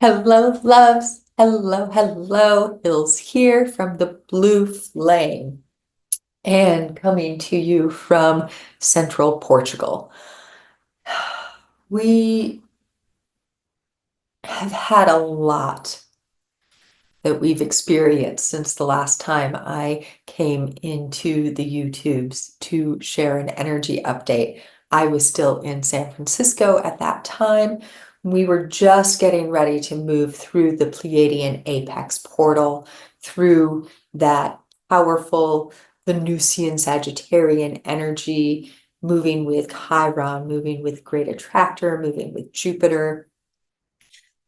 Hello, loves. Hello, hello. Hills here from the Blue Flame and coming to you from central Portugal. We have had a lot that we've experienced since the last time I came into the YouTubes to share an energy update. I was still in San Francisco at that time. We were just getting ready to move through the Pleiadian Apex portal, through that powerful Venusian Sagittarian energy, moving with Chiron, moving with Great Attractor, moving with Jupiter,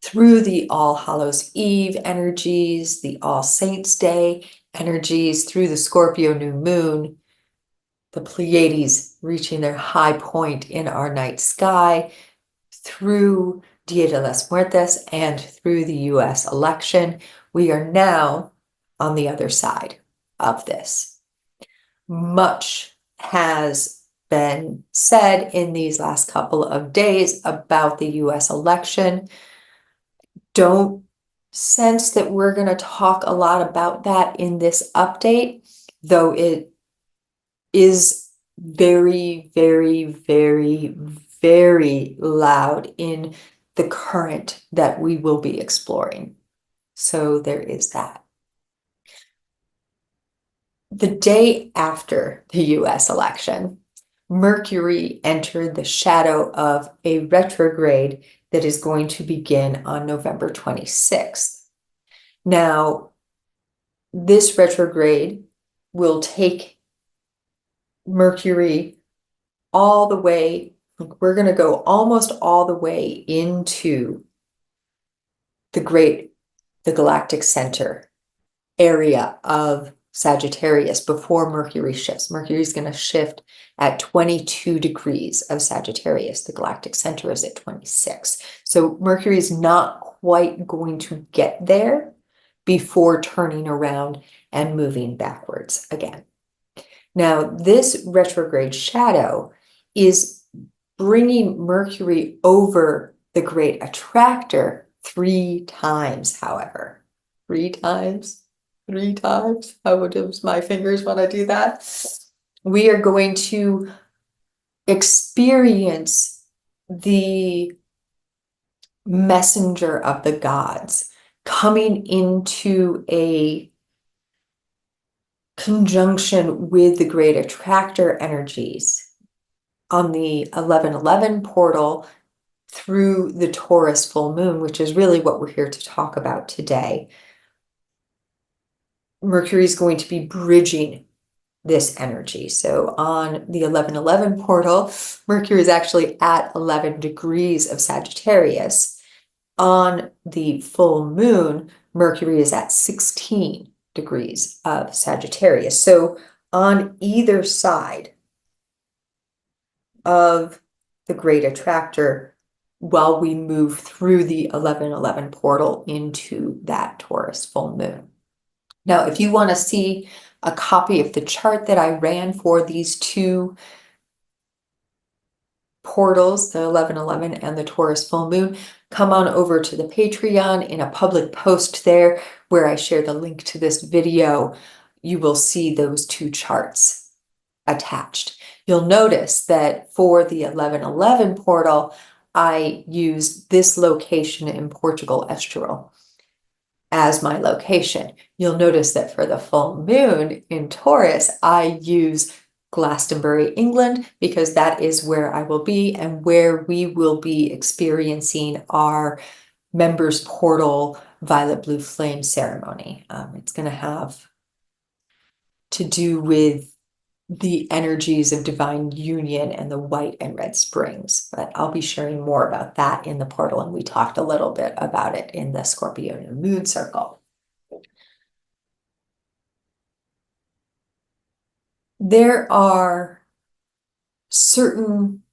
through the All Hallows Eve energies, the All Saints Day energies, through the Scorpio new moon, the Pleiades reaching their high point in our night sky, through Dia de las Muertes, and through the US election. We are now on the other side of this. Much has been said in these last couple of days about the US election. Don't sense that we're going to talk a lot about that in this update, though it is very, very, very, very loud in the current that we will be exploring. So there is that. The day after the US election, Mercury entered the shadow of a retrograde that is going to begin on November 26th. Now, this retrograde will take Mercury all the way, we're going to go almost all the way into the galactic center area of Sagittarius before Mercury shifts. Mercury is going to shift at 22 degrees of Sagittarius. The galactic center is at 26. So Mercury is not quite going to get there before turning around and moving backwards again. Now, this retrograde shadow is bringing Mercury over the Great Attractor 3 times, however. 3 times? 3 times? How does my fingers want to do that? We are going to experience the messenger of the gods coming into a conjunction with the Great Attractor energies on the 1111 portal through the Taurus Full Moon, which is really what we're here to talk about today. Mercury is going to be bridging this energy. So on the 1111 portal, Mercury is actually at 11 degrees of Sagittarius. On the full moon, Mercury is at 16 degrees of Sagittarius. So on either side of the Great Attractor, while we move through the 1111 portal into that Taurus full moon. Now, if you want to see a copy of the chart that I ran for these two portals, the 1111 and the Taurus full moon, come on over to the Patreon in a public post there where I share the link to this video. You will see those 2 charts attached. You'll notice that for the 1111 portal, I used this location in Portugal, Estoril, as my location. You'll notice that for the full moon in Taurus, I use Glastonbury, England, because that is where I will be and where we will be experiencing our Members Portal Violet Blue Flame ceremony. It's going to have to do with the energies of divine union and the white and red springs, but I'll be sharing more about that in the portal, and we talked a little bit about it in the Scorpio new moon circle. There are certain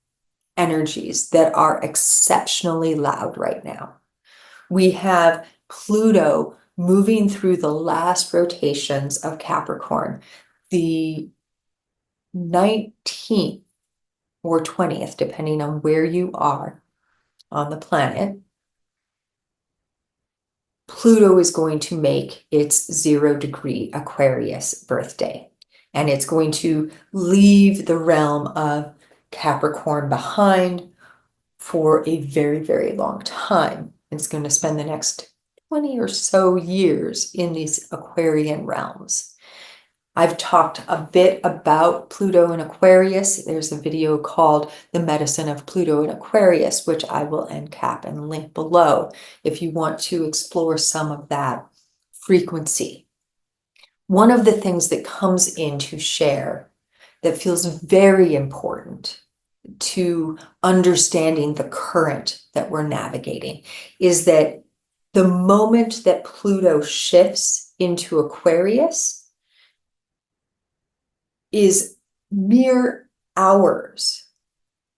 energies that are exceptionally loud right now. We have Pluto moving through the last rotations of Capricorn, the 19th or 20th, depending on where you are on the planet. Pluto is going to make its 0-degree Aquarius birthday, and it's going to leave the realm of Capricorn behind for a very, very long time. It's going to spend the next 20 or so years in these Aquarian realms. I've talked a bit about Pluto and Aquarius. There's a video called The Medicine of Pluto and Aquarius, which I will end cap and link below if you want to explore some of that frequency. One of the things that comes in to share that feels very important to understanding the current that we're navigating is that the moment that Pluto shifts into Aquarius is mere hours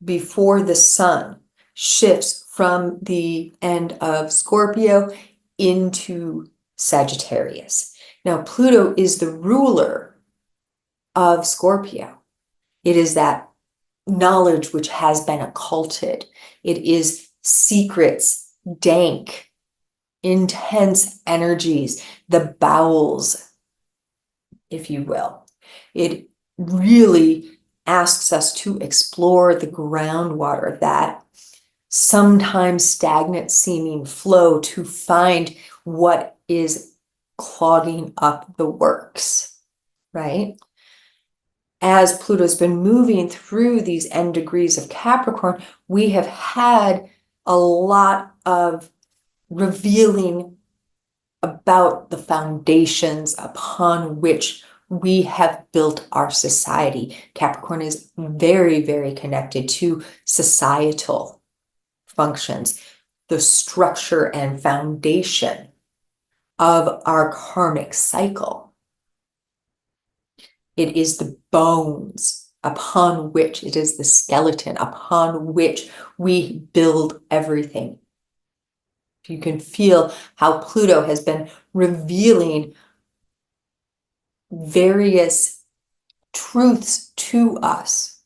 before the sun shifts from the end of Scorpio into Sagittarius. Now, Pluto is the ruler of Scorpio. It is that knowledge which has been occulted. It is secrets, dank, intense energies, the bowels, if you will. It really asks us to explore the groundwater, that sometimes stagnant seeming flow, to find what is clogging up the works, right? As Pluto's been moving through these end degrees of Capricorn, we have had a lot of revealing about the foundations upon which we have built our society. Capricorn is very, very connected to societal functions, the structure and foundation of our karmic cycle. It is the bones upon which, it is the skeleton upon which we build everything. You can feel how Pluto has been revealing various truths to us,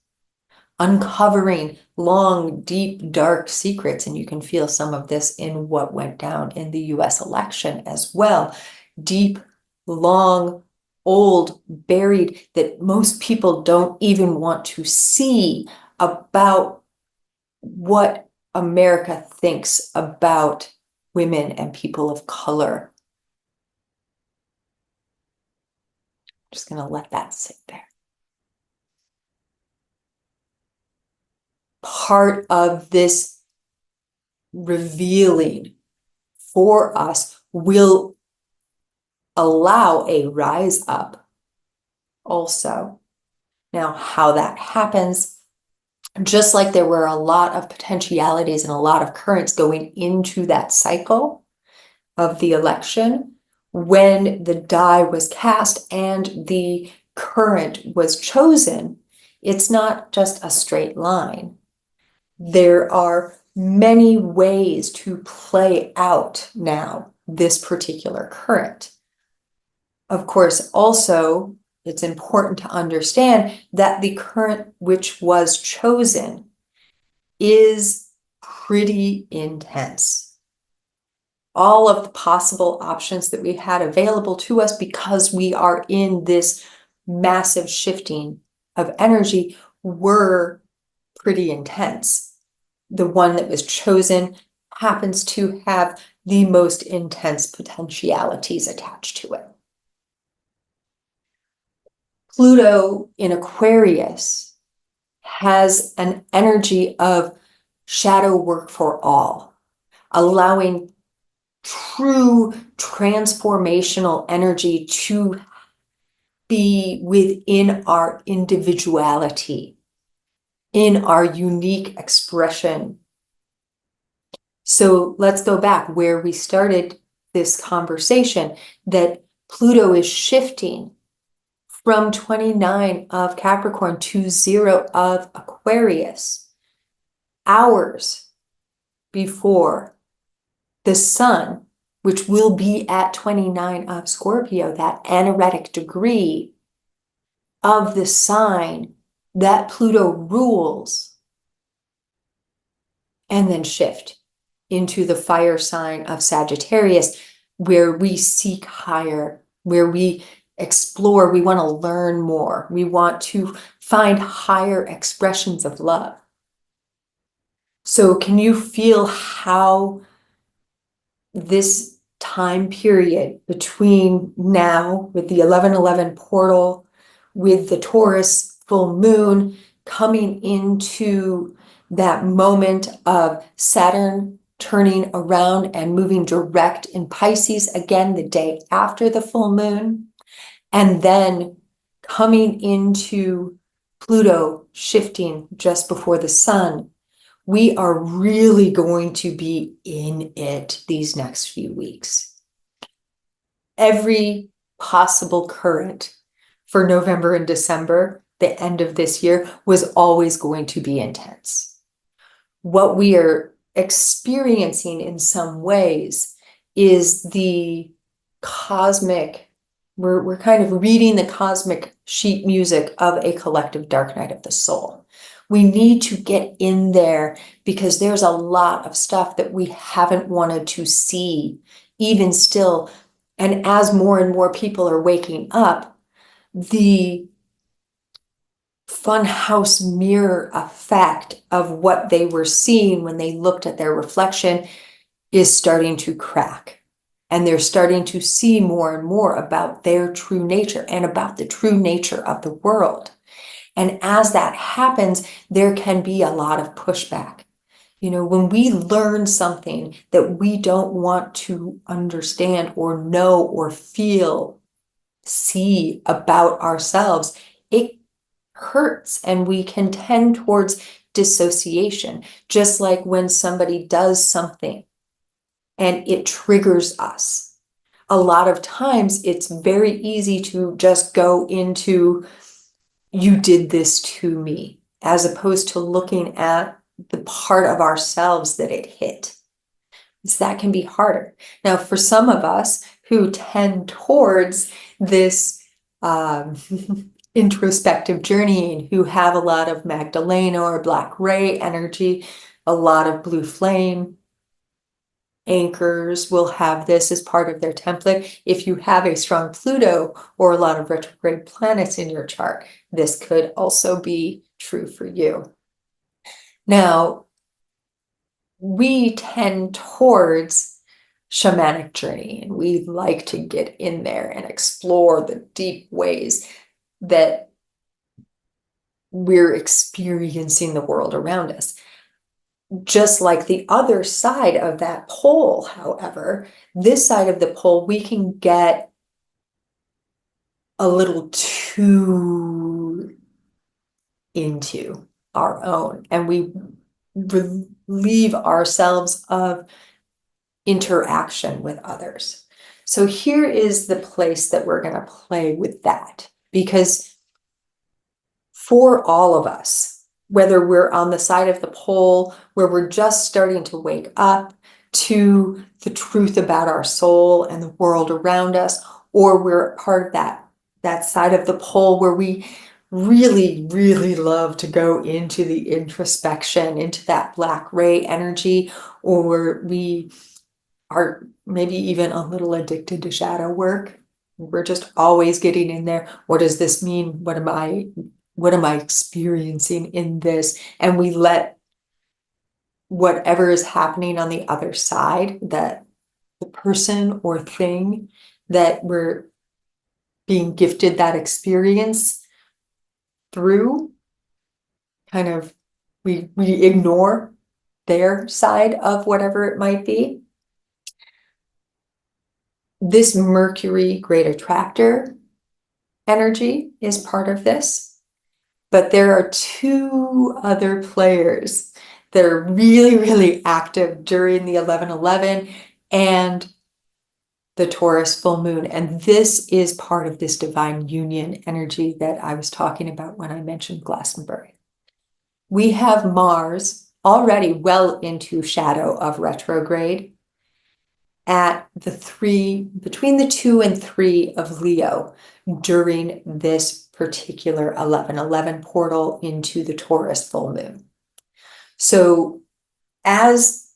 uncovering long, deep, dark secrets. And you can feel some of this in what went down in the US election as well. Deep, long, old, buried, that most people don't even want to see, about what America thinks about women and people of color. Just going to let that sit there. Part of this revealing for us will allow a rise up also. Now, how that happens, just like there were a lot of potentialities and a lot of currents going into that cycle of the election, when the die was cast and the current was chosen, it's not just a straight line. There are many ways to play out now this particular current. Of course, also, it's important to understand that the current which was chosen is pretty intense. All of the possible options that we had available to us, because we are in this massive shifting of energy, were pretty intense. The one that was chosen happens to have the most intense potentialities attached to it. Pluto in Aquarius has an energy of shadow work for all, allowing true transformational energy to be within our individuality, in our unique expression. So let's go back where we started this conversation, that Pluto is shifting from 29 of Capricorn to 0 of Aquarius, hours before the sun, which will be at 29 of Scorpio, that anaretic degree of the sign that Pluto rules, and then shift into the fire sign of Sagittarius, where we seek higher, where we explore, we want to learn more, we want to find higher expressions of love. So can you feel how this time period between now with the 11/11 portal, with the Taurus full moon coming into that moment of Saturn turning around and moving direct in Pisces again the day after the full moon, and then coming into Pluto shifting just before the sun, we are really going to be in it these next few weeks. Every possible current for November and December, the end of this year, was always going to be intense. What we are experiencing in some ways is the cosmic, we're kind of reading the cosmic sheet music of a collective dark night of the soul. We need to get in there because there's a lot of stuff that we haven't wanted to see, even still. And as more and more people are waking up, the funhouse mirror effect of what they were seeing when they looked at their reflection is starting to crack. And they're starting to see more and more about their true nature and about the true nature of the world. And as that happens, there can be a lot of pushback. You know, when we learn something that we don't want to understand or know or feel, see about ourselves, it hurts and we can tend towards dissociation. Just like when somebody does something and it triggers us. A lot of times it's very easy to just go into, you did this to me, as opposed to looking at the part of ourselves that it hit. So that can be harder. Now, for some of us who tend towards this introspective journeying, who have a lot of Magdalena or Black Ray energy, a lot of blue flame, anchors will have this as part of their template. If you have a strong Pluto or a lot of retrograde planets in your chart, this could also be true for you. Now, we tend towards shamanic journey, and we like to get in there and explore the deep ways that we're experiencing the world around us. Just like the other side of that pole, however, this side of the pole, we can get a little too into our own, and we relieve ourselves of interaction with others. So here is the place that we're going to play with that, because for all of us, whether we're on the side of the pole where we're just starting to wake up to the truth about our soul and the world around us, or we're part of that side of the pole where we really, really love to go into the introspection, into that Black Ray energy, or we are maybe even a little addicted to shadow work. We're just always getting in there. What does this mean? What am I experiencing in this? And we let whatever is happening on the other side, that the person or thing that we're being gifted that experience through, kind of, we ignore their side of whatever it might be. This Mercury great attractor energy is part of this, but there are two other players that are really, really active during the 11/11 and the Taurus full moon. And this is part of this divine union energy that I was talking about when I mentioned Glastonbury. We have Mars already well into shadow of retrograde at between the 2 and 3 of Leo during this particular 11/11 portal into the Taurus full moon. So as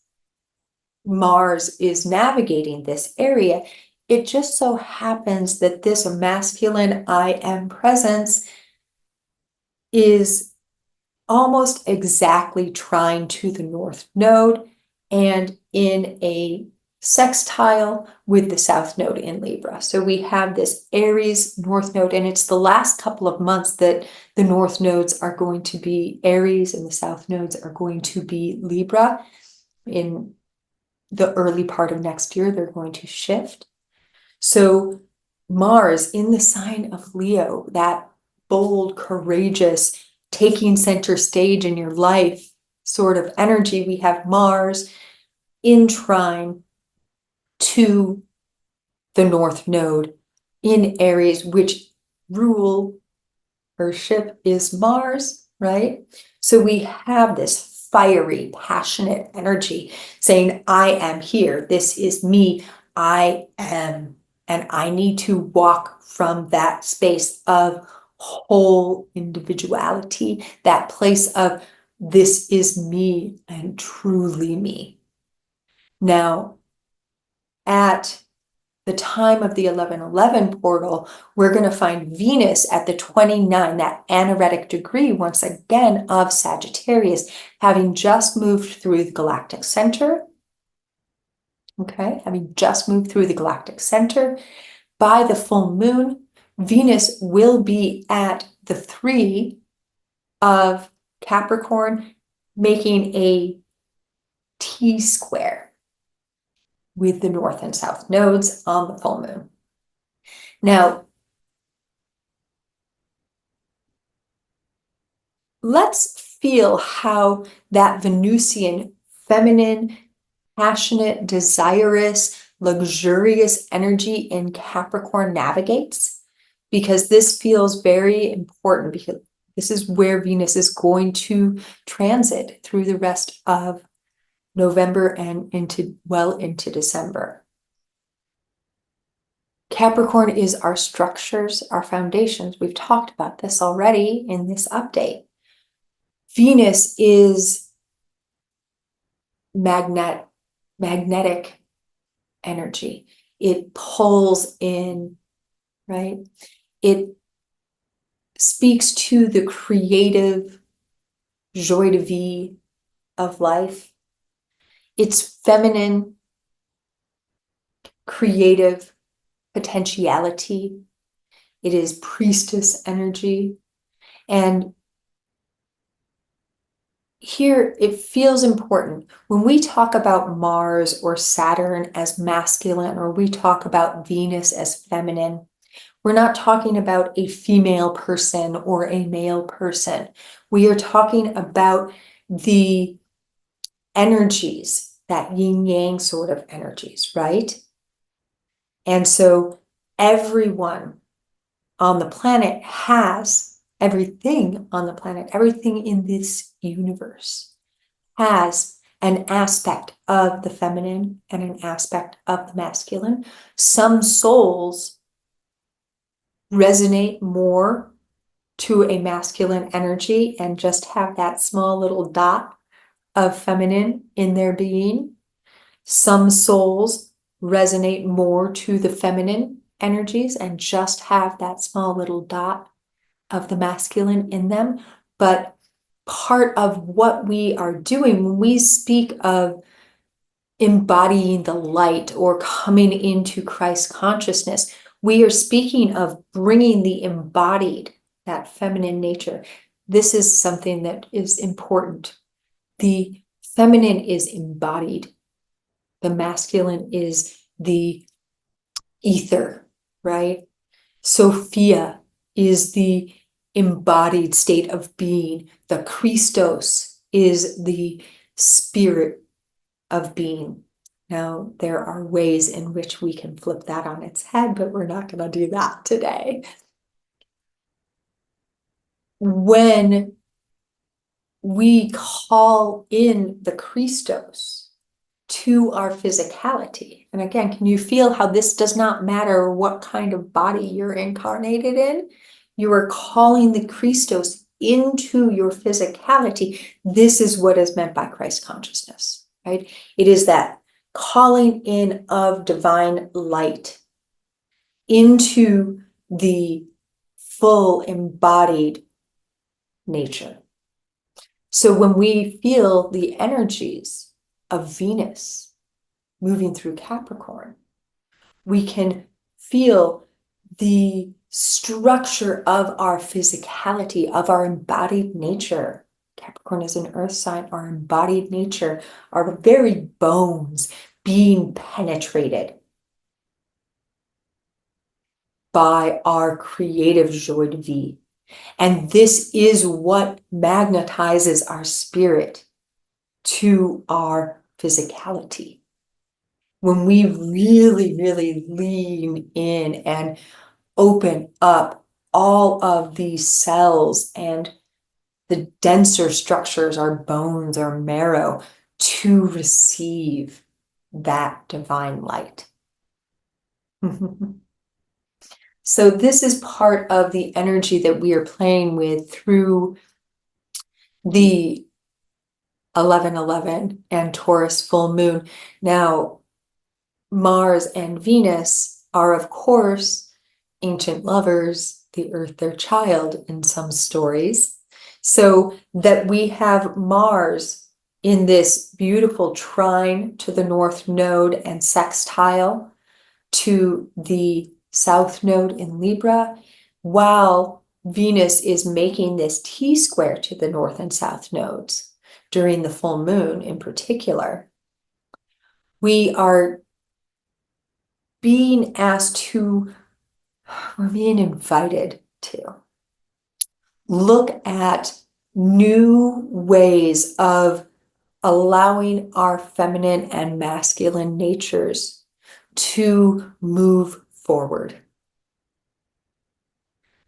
Mars is navigating this area, it just so happens that this masculine I am presence is almost exactly trine to the North Node and in a sextile with the South Node in Libra. So we have this Aries North Node, and it's the last couple of months that the North Nodes are going to be Aries and the South Nodes are going to be Libra. In the early part of next year, they're going to shift. So Mars in the sign of Leo, that bold, courageous, taking center stage in your life sort of energy, we have Mars in trine to the North Node in Aries, which rulership is Mars, right? So we have this fiery, passionate energy saying, I am here. This is me. I am. And I need to walk from that space of whole individuality, that place of this is me and truly me. Now, at the time of the 1111 portal, we're going to find Venus at the 29, that anaretic degree, once again, of Sagittarius, having just moved through the galactic center. Okay, having just moved through the galactic center. By the full moon, Venus will be at the 3 of Capricorn, making a T-square with the North and South nodes on the full moon. Now, let's feel how that Venusian, feminine, passionate, desirous, luxurious energy in Capricorn navigates, because this feels very important, because this is where Venus is going to transit through the rest of November and well into December. Capricorn is our structures, our foundations. We've talked about this already in this update. Venus is magnetic energy. It pulls in, right? It speaks to the creative joie de vivre of life. It's feminine, creative potentiality. It is priestess energy. And here it feels important when we talk about Mars or Saturn as masculine, or we talk about Venus as feminine, we're not talking about a female person or a male person. We are talking about the energies, that yin yang sort of energies, right? And so everyone on the planet has everything on the planet, everything in this universe has an aspect of the feminine and an aspect of the masculine. Some souls resonate more to a masculine energy and just have that small little dot of feminine in their being. Some souls resonate more to the feminine energies and just have that small little dot of the masculine in them. But part of what we are doing when we speak of embodying the light or coming into Christ consciousness, we are speaking of bringing the embodied, that feminine nature. This is something that is important. The feminine is embodied. The masculine is the ether, right? Sophia is the embodied state of being. The Christos is the spirit of being. Now, there are ways in which we can flip that on its head, but we're not going to do that today. When we call in the Christos to our physicality, and again, can you feel how this does not matter what kind of body you're incarnated in? You are calling the Christos into your physicality. This is what is meant by Christ consciousness, right? It is that calling in of divine light into the full embodied nature. So when we feel the energies of Venus moving through Capricorn, we can feel the structure of our physicality, of our embodied nature. Capricorn is an earth sign, our embodied nature, our very bones being penetrated by our creative joie de vivre. And this is what magnetizes our spirit to our physicality. When we really, really lean in and open up all of these cells and the denser structures, our bones, our marrow, to receive that divine light. So this is part of the energy that we are playing with through the 11/11 and Taurus full moon. Now, Mars and Venus are, of course, ancient lovers, the earth their child in some stories. So that we have Mars in this beautiful trine to the north node and sextile to the south node in Libra, while Venus is making this T-square to the north and south nodes during the full moon in particular. We are being asked to, we're being invited to look at new ways of allowing our feminine and masculine natures to move forward,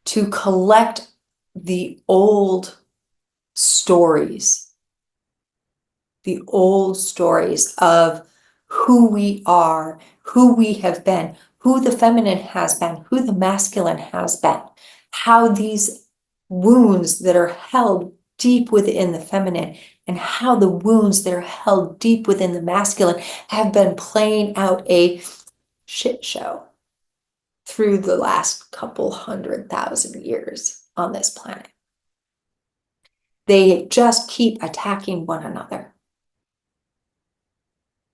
to collect the old stories of who we are, who we have been, who the feminine has been, who the masculine has been, how these wounds that are held deep within the feminine and how the wounds that are held deep within the masculine have been playing out a shit show through the last couple 100,000 years on this planet. They just keep attacking one another.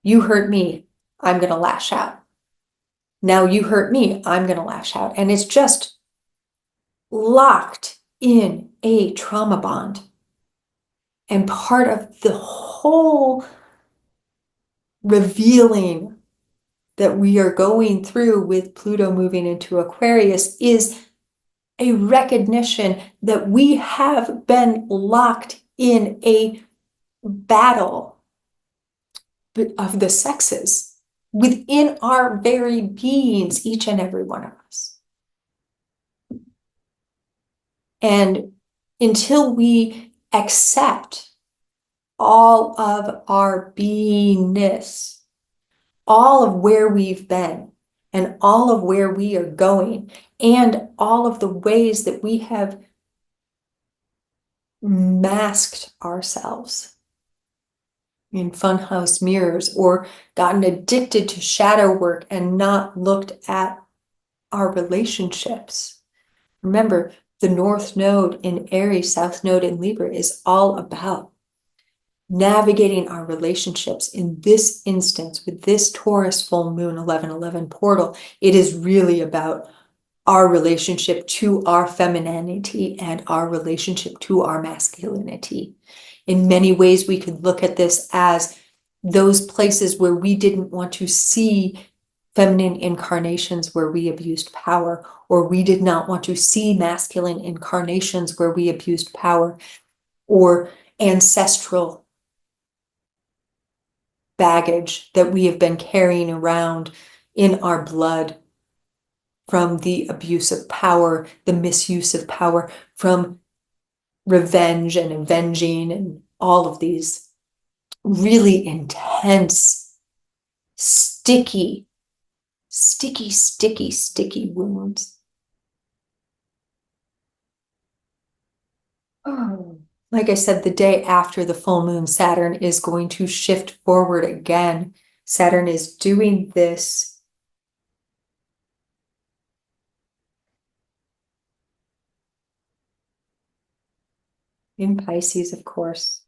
You hurt me, I'm going to lash out. Now you hurt me, I'm going to lash out. And it's just locked in a trauma bond. And part of the whole revealing that we are going through with Pluto moving into Aquarius is a recognition that we have been locked in a battle of the sexes within our very beings, each and every one of us. And until we accept all of our beingness, all of where we've been, and all of where we are going, and all of the ways that we have masked ourselves in funhouse mirrors or gotten addicted to shadow work and not looked at our relationships. Remember, the North Node in Aries, South Node in Libra is all about navigating our relationships. In this instance, with this Taurus full moon 11/11 portal, it is really about our relationship to our femininity and our relationship to our masculinity. In many ways, we could look at this as those places where we didn't want to see feminine incarnations where we abused power, or we did not want to see masculine incarnations where we abused power, or ancestral baggage that we have been carrying around in our blood from the abuse of power, the misuse of power, from revenge and avenging, and all of these really intense, sticky wounds. Oh. Like I said, the day after the full moon, Saturn is going to shift forward again Saturn is doing this in Pisces, of course.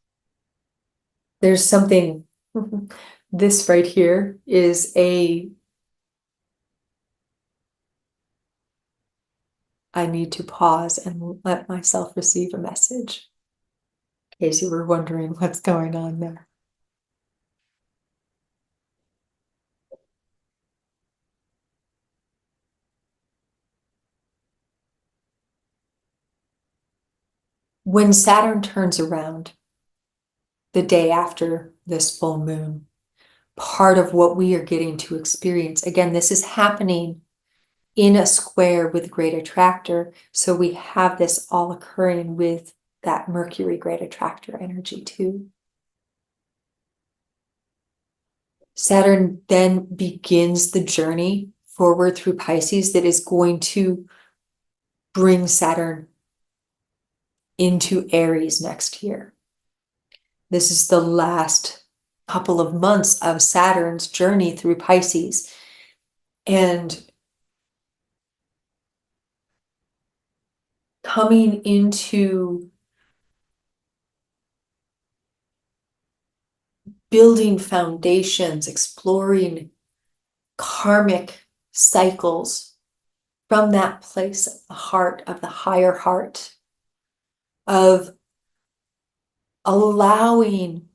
There's something, this right here is I need to pause and let myself receive a message. In case you were wondering what's going on there. When Saturn turns around the day after this full moon, part of what we are getting to experience, again, this is happening in a square with great attractor. So we have this all occurring with that Mercury great attractor energy too. Saturn then begins the journey forward through Pisces that is going to bring Saturn into Aries next year. This is the last couple of months of Saturn's journey through Pisces. And coming into building foundations, exploring karmic cycles from that place of the heart, of the higher heart, of allowing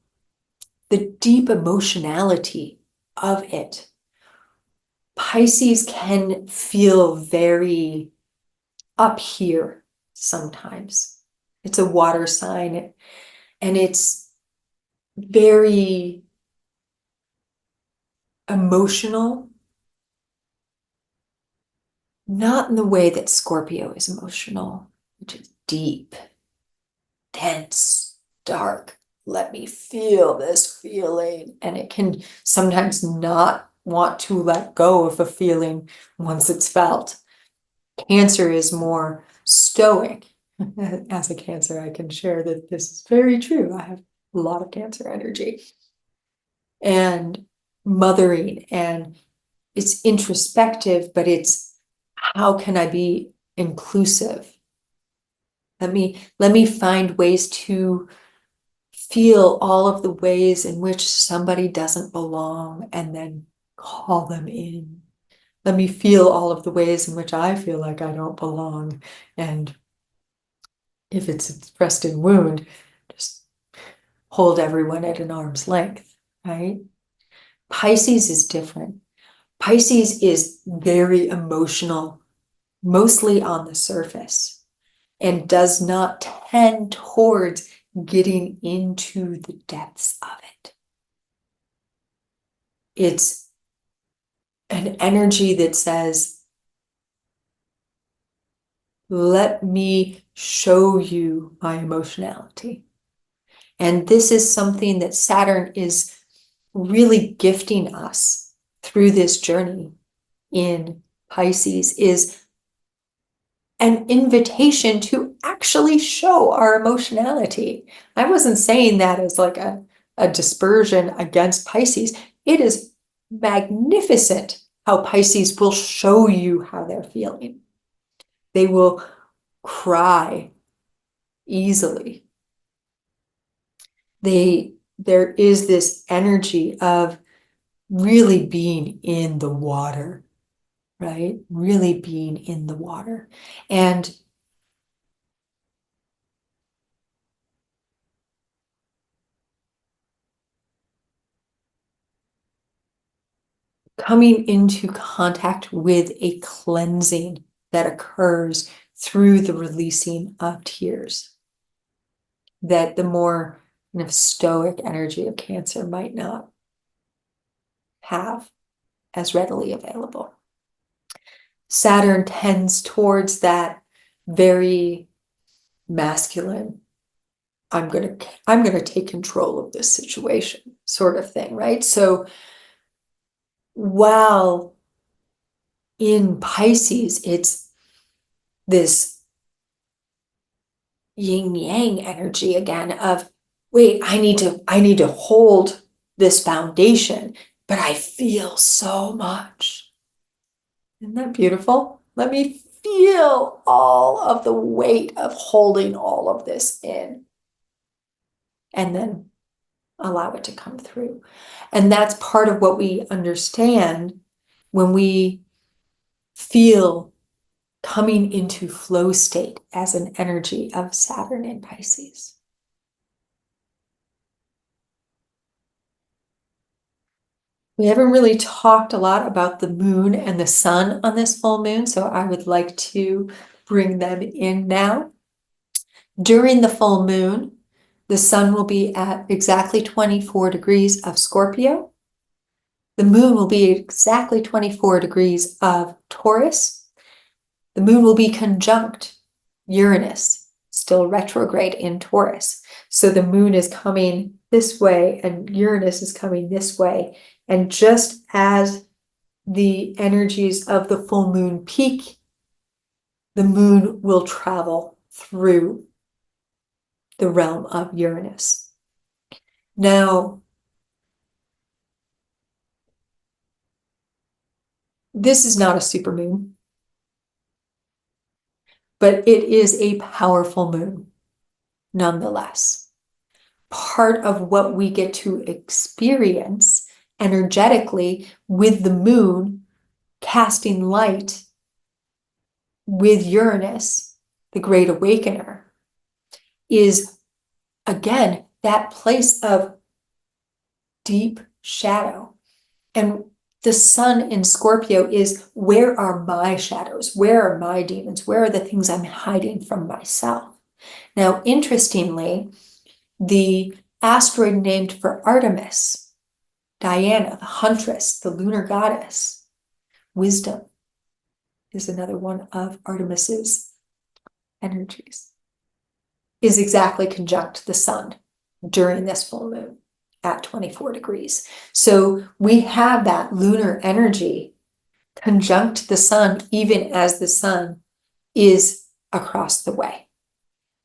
the deep emotionality of it. Pisces can feel very up here sometimes. It's a water sign, and it's very emotional, not in the way that Scorpio is emotional, which is deep, dense, dark. Let me feel this feeling. And it can sometimes not want to let go of a feeling once it's felt. Cancer is more stoic. As a Cancer, I can share that this is very true. I have a lot of Cancer energy. And mothering, and it's introspective, but it's how can I be inclusive? Let me find ways to feel all of the ways in which somebody doesn't belong and then call them in. Let me feel all of the ways in which I feel like I don't belong. And if it's expressed in wound, just hold everyone at an arm's length, right? Pisces is different. Pisces is very emotional, mostly on the surface, and does not tend towards getting into the depths of it. It's an energy that says, let me show you my emotionality. And this is something that Saturn is really gifting us through this journey in Pisces, is an invitation to actually show our emotionality. I wasn't saying that as like a dispersion against Pisces. It is magnificent how Pisces will show you how they're feeling. They will cry easily. There is this energy of really being in the water, right? Really being in the water. And coming into contact with a cleansing that occurs through the releasing of tears, that the more kind of stoic energy of Cancer might not have as readily available. Saturn tends towards that very masculine, I'm gonna take control of this situation sort of thing, right? So while in Pisces, it's this yin yang energy again of, wait, I need to hold this foundation but I feel so much. Isn't that beautiful? Let me feel all of the weight of holding all of this in, and then allow it to come through. And that's part of what we understand when we feel coming into flow state as an energy of Saturn in Pisces. We haven't really talked a lot about the moon and the sun on this full moon, so I would like to bring them in now. During the full moon, the sun will be at exactly 24 degrees of Scorpio. The moon will be exactly 24 degrees of Taurus. The moon will be conjunct Uranus, still retrograde in Taurus. So the moon is coming this way and Uranus is coming this way. And just as the energies of the full moon peak, the moon will travel through the realm of Uranus. Now, this is not a supermoon, but it is a powerful moon nonetheless. Part of what we get to experience energetically with the moon casting light with Uranus, the great awakener, is again that place of deep shadow. And the sun in Scorpio is, where are my shadows? Where are my demons? Where are the things I'm hiding from myself? Now, interestingly, the asteroid named for Artemis, Diana, the huntress, the lunar goddess, wisdom, is another one of Artemis's energies, is exactly conjunct the sun during this full moon at 24 degrees. So we have that lunar energy conjunct the sun even as the sun is across the way.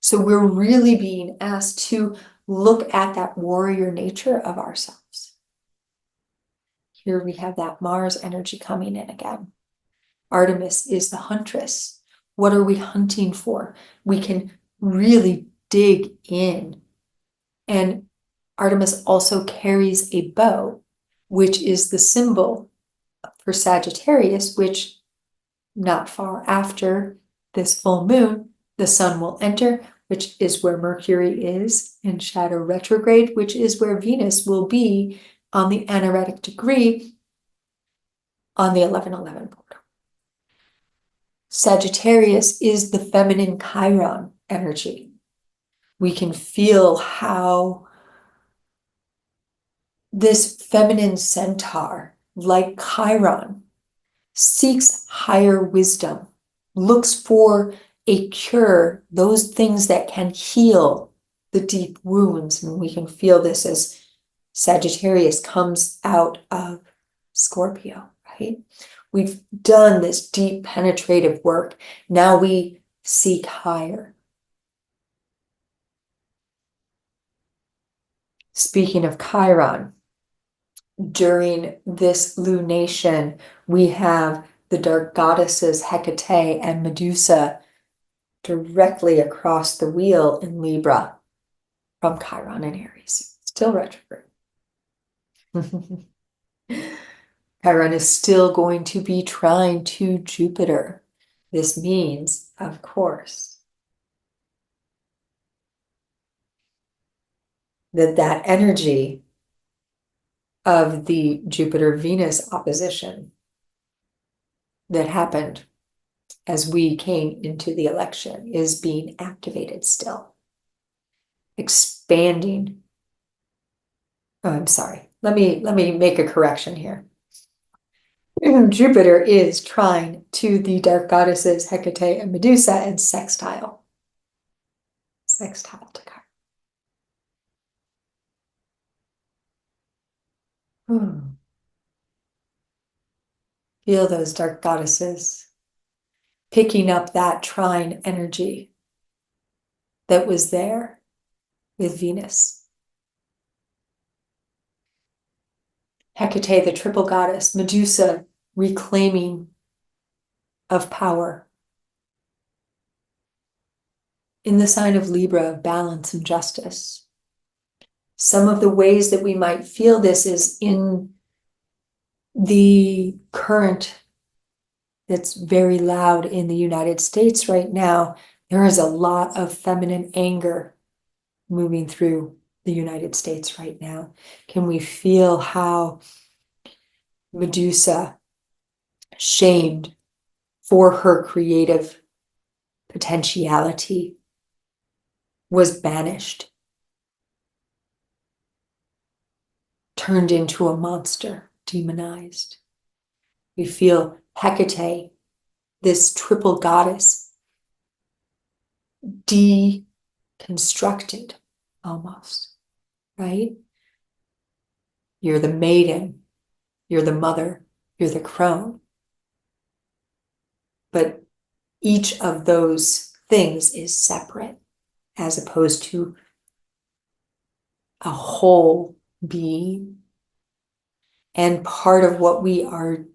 So we're really being asked to look at that warrior nature of ourselves. Here we have that Mars energy coming in again. Artemis is the huntress. What are we hunting for? We can really dig in. And Artemis also carries a bow, which is the symbol for Sagittarius, which not far after this full moon, the sun will enter, which is where Mercury is in shadow retrograde, which is where Venus will be on the anaretic degree on the 1111 portal. Sagittarius is the feminine Chiron energy. We can feel how this feminine centaur, like Chiron, seeks higher wisdom, looks for a cure, those things that can heal the deep wounds. And we can feel this as Sagittarius comes out of Scorpio, right? We've done this deep penetrative work. Now we seek higher. Speaking of Chiron, during this lunation, we have the dark goddesses Hecate and Medusa directly across the wheel in Libra from Chiron and Aries. Still retrograde. Chiron is still going to be trine to Jupiter. This means, of course, that energy of the Jupiter-Venus opposition that happened as we came into the election is being activated still. Expanding. Oh, I'm sorry. Let me make a correction here. Jupiter is trine to the dark goddesses Hecate and Medusa and sextile. Sextile to Chiron. Feel those dark goddesses picking up that trine energy that was there with Venus. Hecate, the triple goddess, Medusa, reclaiming of power. In the sign of Libra, balance and justice. Some of the ways that we might feel this is in the current that's very loud in the United States right now. There is a lot of feminine anger moving through the United States right now. Can we feel how Medusa, shamed for her creative potentiality, was banished, turned into a monster, demonized? We feel Hecate, this triple goddess, deconstructed almost, right? You're the maiden, you're the mother, you're the crone. But each of those things is separate as opposed to a whole being. And part of what we are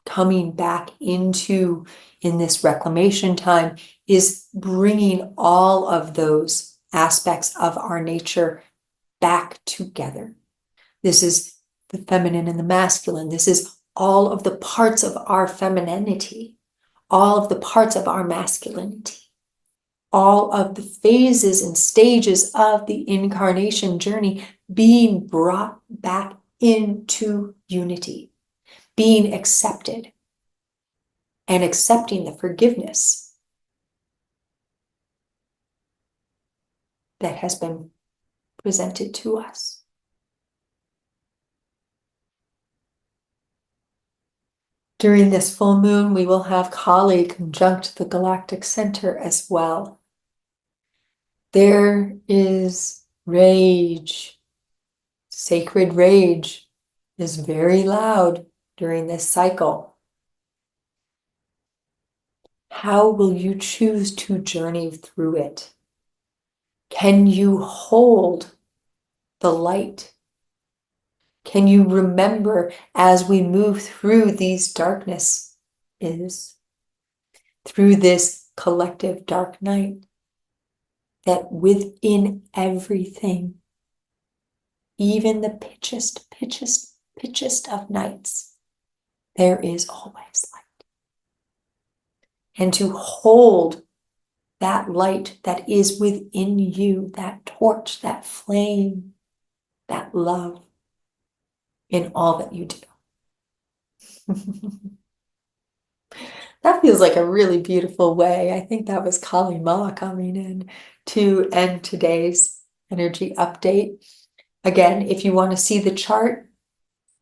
coming back into in this reclamation time is bringing all of those aspects of our nature back together. This is the feminine and the masculine. This is all of the parts of our femininity, all of the parts of our masculinity, all of the phases and stages of the incarnation journey being brought back into unity, being accepted, and accepting the forgiveness that has been presented to us. During this full moon, we will have Kali conjunct the galactic center as well. There is rage. Sacred rage is very loud during this cycle. How will you choose to journey through it? Can you hold the light? Can you remember as we move through these darknesses, through this collective dark night, that within everything, even the pitchest of nights, there is always light. And to hold that light that is within you, that torch, that flame, that love in all that you do. That feels like a really beautiful way. I think that was Kali Ma coming in to end today's energy update. Again, if you want to see the charts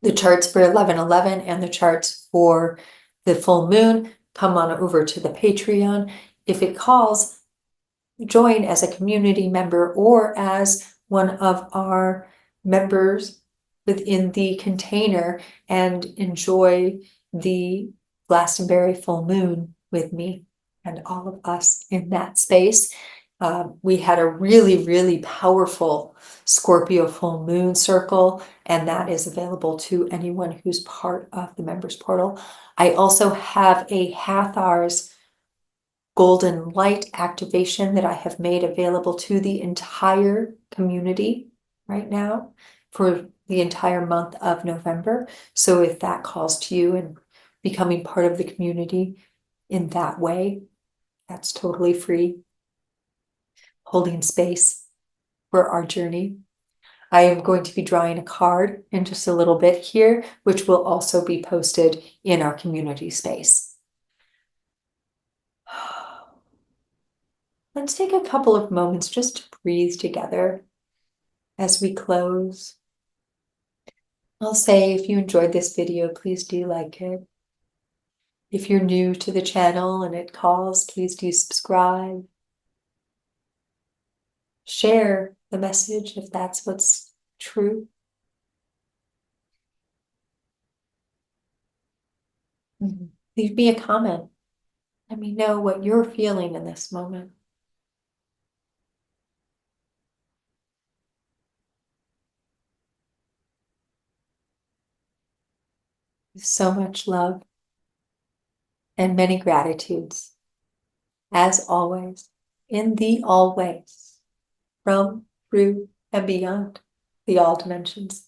for 11/11 and the charts for the full moon, come on over to the Patreon. If it calls, join as a community member or as one of our members within the container and enjoy the Glastonbury full moon with me and all of us in that space. We had a really, really powerful Scorpio full moon circle, and that is available to anyone who's part of the members portal. I also have a Hathar's golden light activation that I have made available to the entire community right now for the entire month of November. So if that calls to you and becoming part of the community in that way, that's totally free. Holding space for our journey. I am going to be drawing a card in just a little bit here, which will also be posted in our community space. Let's take a couple of moments just to breathe together as we close. I'll say if you enjoyed this video, please do like it. If you're new to the channel and it calls, please do subscribe. Share the message if that's what's true. Leave me a comment. Let me know what you're feeling in this moment. So much love and many gratitudes, as always, in the always, from, through, and beyond the all dimensions.